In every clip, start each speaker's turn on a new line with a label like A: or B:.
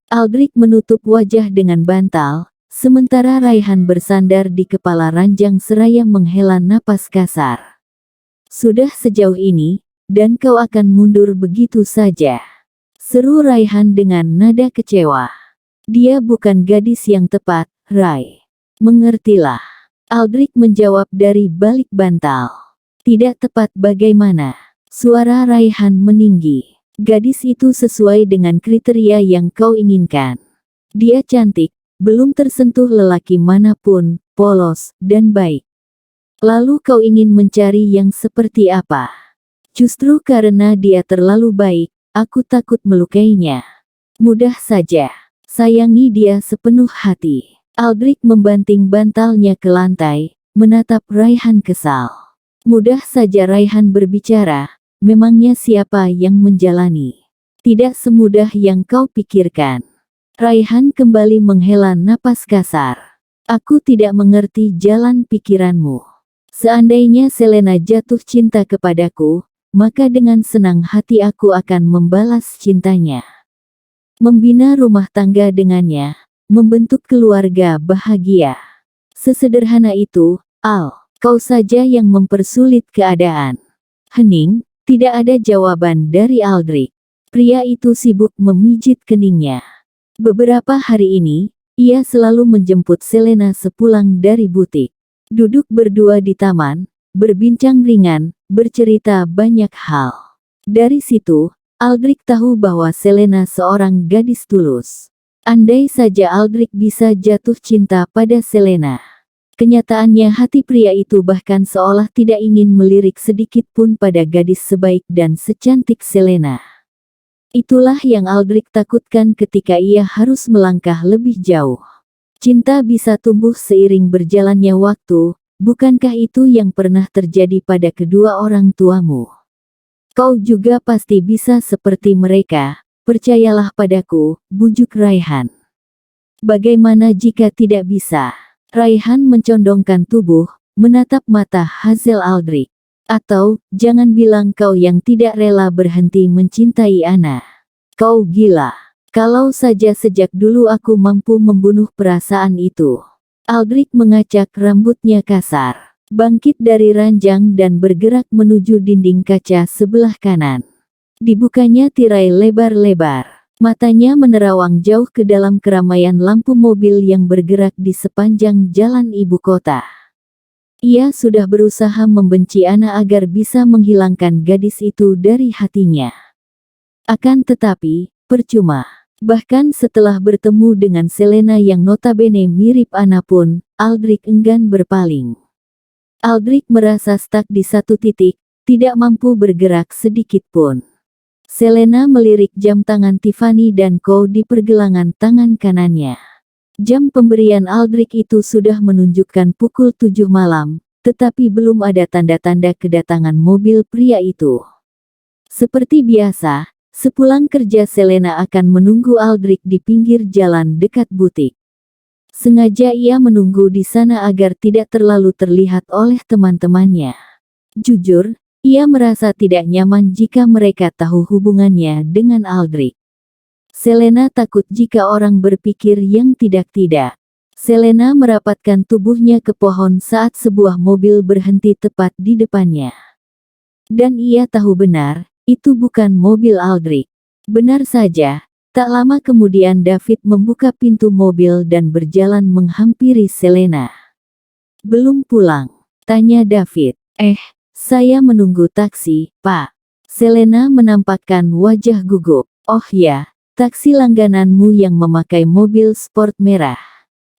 A: Aldrich menutup wajah dengan bantal, sementara Raihan bersandar di kepala ranjang seraya menghela napas kasar. Sudah sejauh ini, dan kau akan mundur begitu saja? Seru Raihan dengan nada kecewa. Dia bukan gadis yang tepat, Rai. Mengertilah. Aldrich menjawab dari balik bantal. Tidak tepat bagaimana? Suara Raihan meninggi. Gadis itu sesuai dengan kriteria yang kau inginkan. Dia cantik, belum tersentuh lelaki manapun, polos, dan baik. Lalu kau ingin mencari yang seperti apa? Justru karena dia terlalu baik, aku takut melukainya. Mudah saja. Sayangi dia sepenuh hati. Aldrich membanting bantalnya ke lantai, menatap Raihan kesal. Mudah saja Raihan berbicara, memangnya siapa yang menjalani? Tidak semudah yang kau pikirkan. Raihan kembali menghela napas kasar. Aku tidak mengerti jalan pikiranmu. Seandainya Selena jatuh cinta kepadaku, maka dengan senang hati aku akan membalas cintanya. Membina rumah tangga dengannya, membentuk keluarga bahagia. Sesederhana itu, Al. Kau saja yang mempersulit keadaan. Hening, tidak ada jawaban dari Aldrich. Pria itu sibuk memijit keningnya. Beberapa hari ini, ia selalu menjemput Selena sepulang dari butik. Duduk berdua di taman, berbincang ringan, bercerita banyak hal. Dari situ, Aldrich tahu bahwa Selena seorang gadis tulus. Andai saja Aldrich bisa jatuh cinta pada Selena. Kenyataannya hati pria itu bahkan seolah tidak ingin melirik sedikit pun pada gadis sebaik dan secantik Selena. Itulah yang Aldrich takutkan ketika ia harus melangkah lebih jauh. Cinta bisa tumbuh seiring berjalannya waktu, bukankah itu yang pernah terjadi pada kedua orang tuamu? Kau juga pasti bisa seperti mereka, percayalah padaku, bujuk Raihan. Bagaimana jika tidak bisa? Raihan mencondongkan tubuh, menatap mata Hazel Aldrich. Atau, jangan bilang kau yang tidak rela berhenti mencintai Ana. Kau gila. Kalau saja sejak dulu aku mampu membunuh perasaan itu. Aldrich mengacak rambutnya kasar. Bangkit dari ranjang dan bergerak menuju dinding kaca sebelah kanan. Dibukanya tirai lebar-lebar. Matanya menerawang jauh ke dalam keramaian lampu mobil yang bergerak di sepanjang jalan ibu kota. Ia sudah berusaha membenci Ana agar bisa menghilangkan gadis itu dari hatinya. Akan tetapi, percuma. Bahkan setelah bertemu dengan Selena yang notabene mirip Ana pun, Aldrich enggan berpaling. Aldrich merasa stuck di satu titik, tidak mampu bergerak sedikit pun. Selena melirik jam tangan Tiffany dan Co di pergelangan tangan kanannya. Jam pemberian Aldrich itu sudah menunjukkan pukul 7 malam, tetapi belum ada tanda-tanda kedatangan mobil pria itu. Seperti biasa, sepulang kerja Selena akan menunggu Aldrich di pinggir jalan dekat butik. Sengaja ia menunggu di sana agar tidak terlalu terlihat oleh teman-temannya. Jujur, ia merasa tidak nyaman jika mereka tahu hubungannya dengan Aldrich. Selena takut jika orang berpikir yang tidak-tidak. Selena merapatkan tubuhnya ke pohon saat sebuah mobil berhenti tepat di depannya. Dan ia tahu benar, itu bukan mobil Aldrich. Benar saja, tak lama kemudian David membuka pintu mobil dan berjalan menghampiri Selena. Belum pulang? Tanya David. Saya menunggu taksi, Pak. Selena menampakkan wajah gugup. Oh ya, taksi langgananmu yang memakai mobil sport merah.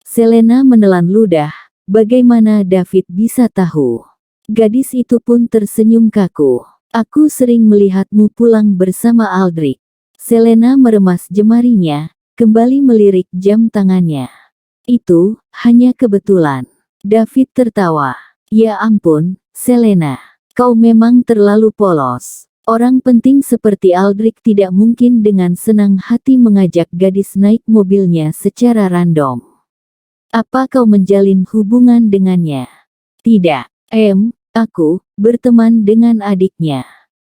A: Selena menelan ludah, bagaimana David bisa tahu? Gadis itu pun tersenyum kaku. Aku sering melihatmu pulang bersama Aldrich. Selena meremas jemarinya, kembali melirik jam tangannya. Itu, hanya kebetulan. David tertawa. Ya ampun, Selena. Kau memang terlalu polos. Orang penting seperti Aldrich tidak mungkin dengan senang hati mengajak gadis naik mobilnya secara random. Apa kau menjalin hubungan dengannya? Tidak. Aku berteman dengan adiknya.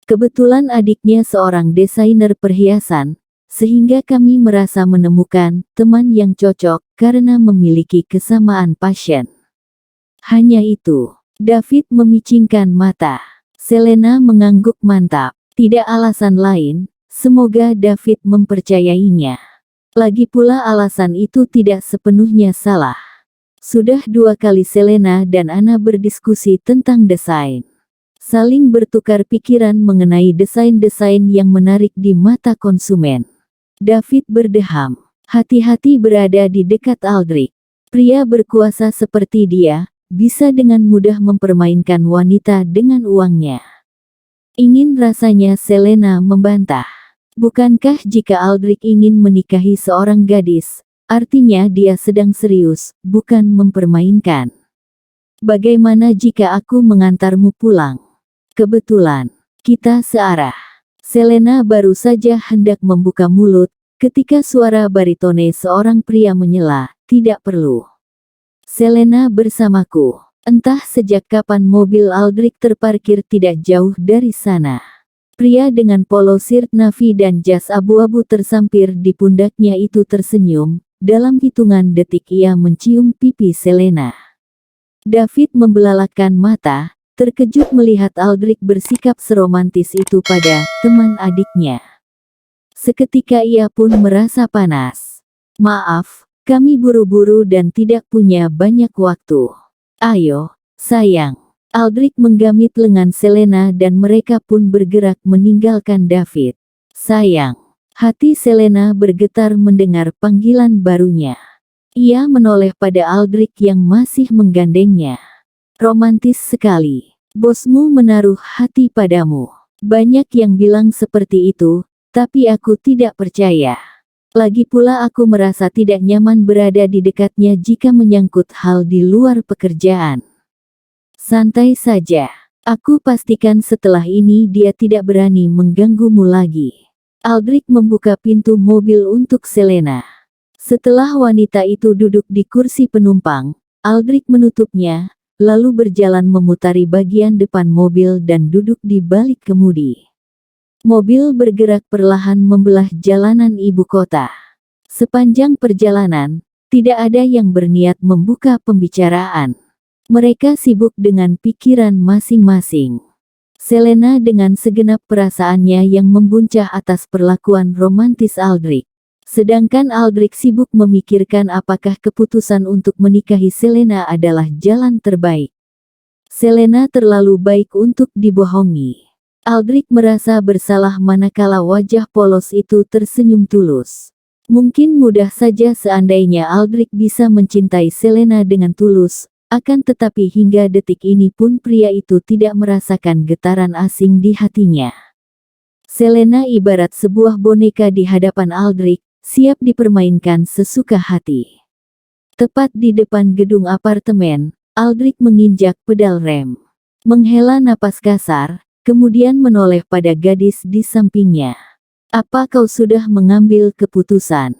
A: Kebetulan adiknya seorang desainer perhiasan, sehingga kami merasa menemukan teman yang cocok karena memiliki kesamaan passion. Hanya itu. David memicingkan mata. Selena mengangguk mantap. Tidak alasan lain, semoga David mempercayainya. Lagi pula alasan itu tidak sepenuhnya salah. Sudah 2 kali Selena dan Anna berdiskusi tentang desain. Saling bertukar pikiran mengenai desain-desain yang menarik di mata konsumen. David berdeham. Hati-hati berada di dekat Aldrich. Pria berkuasa seperti dia, bisa dengan mudah mempermainkan wanita dengan uangnya. Ingin rasanya Selena membantah. Bukankah jika Aldrich ingin menikahi seorang gadis, artinya dia sedang serius, bukan mempermainkan. Bagaimana jika aku mengantarmu pulang? Kebetulan, kita searah. Selena baru saja hendak membuka mulut, ketika suara baritone seorang pria menyela, tidak perlu. Selena bersamaku. Entah sejak kapan mobil Aldrich terparkir tidak jauh dari sana. Pria dengan polo shirt navy dan jas abu-abu tersampir di pundaknya itu tersenyum, dalam hitungan detik ia mencium pipi Selena. David membelalakkan mata, terkejut melihat Aldrich bersikap seromantis itu pada teman adiknya. Seketika ia pun merasa panas. Maaf, kami buru-buru dan tidak punya banyak waktu. Ayo, sayang. Aldrich menggamit lengan Selena dan mereka pun bergerak meninggalkan David. Sayang. Hati Selena bergetar mendengar panggilan barunya. Ia menoleh pada Aldrich yang masih menggandengnya. Romantis sekali. Bosmu menaruh hati padamu. Banyak yang bilang seperti itu, tapi aku tidak percaya. Lagi pula aku merasa tidak nyaman berada di dekatnya jika menyangkut hal di luar pekerjaan. Santai saja. Aku pastikan setelah ini dia tidak berani mengganggumu lagi. Aldrich membuka pintu mobil untuk Selena. Setelah wanita itu duduk di kursi penumpang, Aldrich menutupnya, lalu berjalan memutari bagian depan mobil dan duduk di balik kemudi. Mobil bergerak perlahan membelah jalanan ibu kota. Sepanjang perjalanan, tidak ada yang berniat membuka pembicaraan. Mereka sibuk dengan pikiran masing-masing. Selena dengan segenap perasaannya yang membuncah atas perlakuan romantis Aldrich. Sedangkan Aldrich sibuk memikirkan apakah keputusan untuk menikahi Selena adalah jalan terbaik. Selena terlalu baik untuk dibohongi. Aldrich merasa bersalah manakala wajah polos itu tersenyum tulus. Mungkin mudah saja seandainya Aldrich bisa mencintai Selena dengan tulus. Akan tetapi hingga detik ini pun pria itu tidak merasakan getaran asing di hatinya. Selena ibarat sebuah boneka di hadapan Aldrich, siap dipermainkan sesuka hati. Tepat di depan gedung apartemen, Aldrich menginjak pedal rem. Menghela napas kasar, kemudian menoleh pada gadis di sampingnya. Apa kau sudah mengambil keputusan?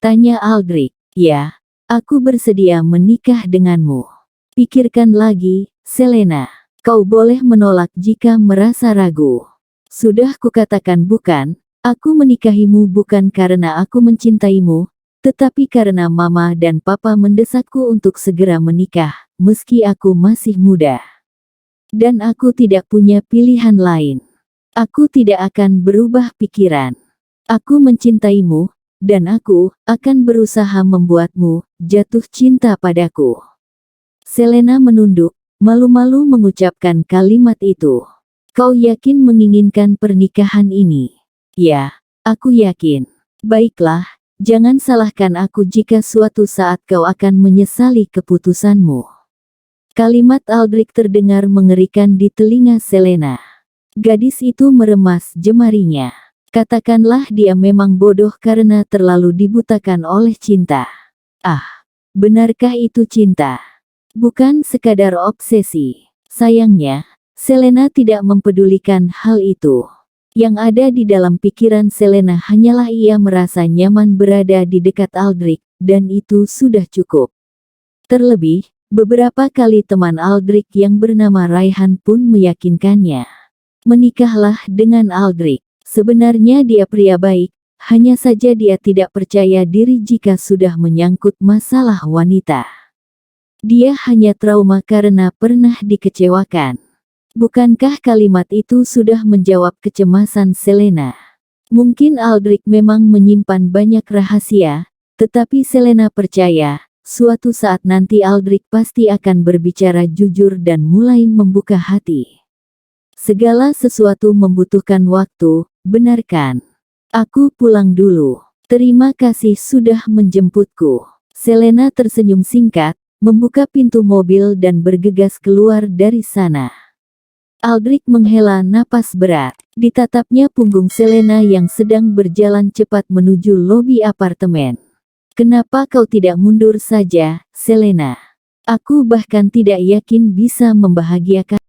A: Tanya Aldrich. Ya, aku bersedia menikah denganmu. Pikirkan lagi, Selena. Kau boleh menolak jika merasa ragu. Sudah kukatakan bukan, aku menikahimu bukan karena aku mencintaimu, tetapi karena mama dan papa mendesakku untuk segera menikah, meski aku masih muda. Dan aku tidak punya pilihan lain. Aku tidak akan berubah pikiran. Aku mencintaimu, dan aku akan berusaha membuatmu jatuh cinta padaku. Selena menunduk, malu-malu mengucapkan kalimat itu. Kau yakin menginginkan pernikahan ini? Ya, aku yakin. Baiklah, jangan salahkan aku jika suatu saat kau akan menyesali keputusanmu. Kalimat Aldrich terdengar mengerikan di telinga Selena. Gadis itu meremas jemarinya. Katakanlah dia memang bodoh karena terlalu dibutakan oleh cinta. Ah, benarkah itu cinta? Bukan sekadar obsesi. Sayangnya, Selena tidak mempedulikan hal itu. Yang ada di dalam pikiran Selena hanyalah ia merasa nyaman berada di dekat Aldrich, dan itu sudah cukup. Terlebih, beberapa kali teman Aldrich yang bernama Raihan pun meyakinkannya. Menikahlah dengan Aldrich. Sebenarnya dia pria baik, Hanya saja dia tidak percaya diri jika sudah menyangkut masalah wanita. Dia hanya trauma karena pernah dikecewakan. Bukankah kalimat itu sudah menjawab kecemasan Selena? Mungkin Aldrich memang menyimpan banyak rahasia, tetapi Selena percaya, suatu saat nanti Aldrich pasti akan berbicara jujur dan mulai membuka hati. Segala sesuatu membutuhkan waktu, benar kan? Aku pulang dulu. Terima kasih sudah menjemputku. Selena tersenyum singkat, membuka pintu mobil dan bergegas keluar dari sana. Aldrich menghela napas berat. Ditatapnya punggung Selena yang sedang berjalan cepat menuju lobi apartemen. Kenapa kau tidak mundur saja, Selena? Aku bahkan tidak yakin bisa membahagiakan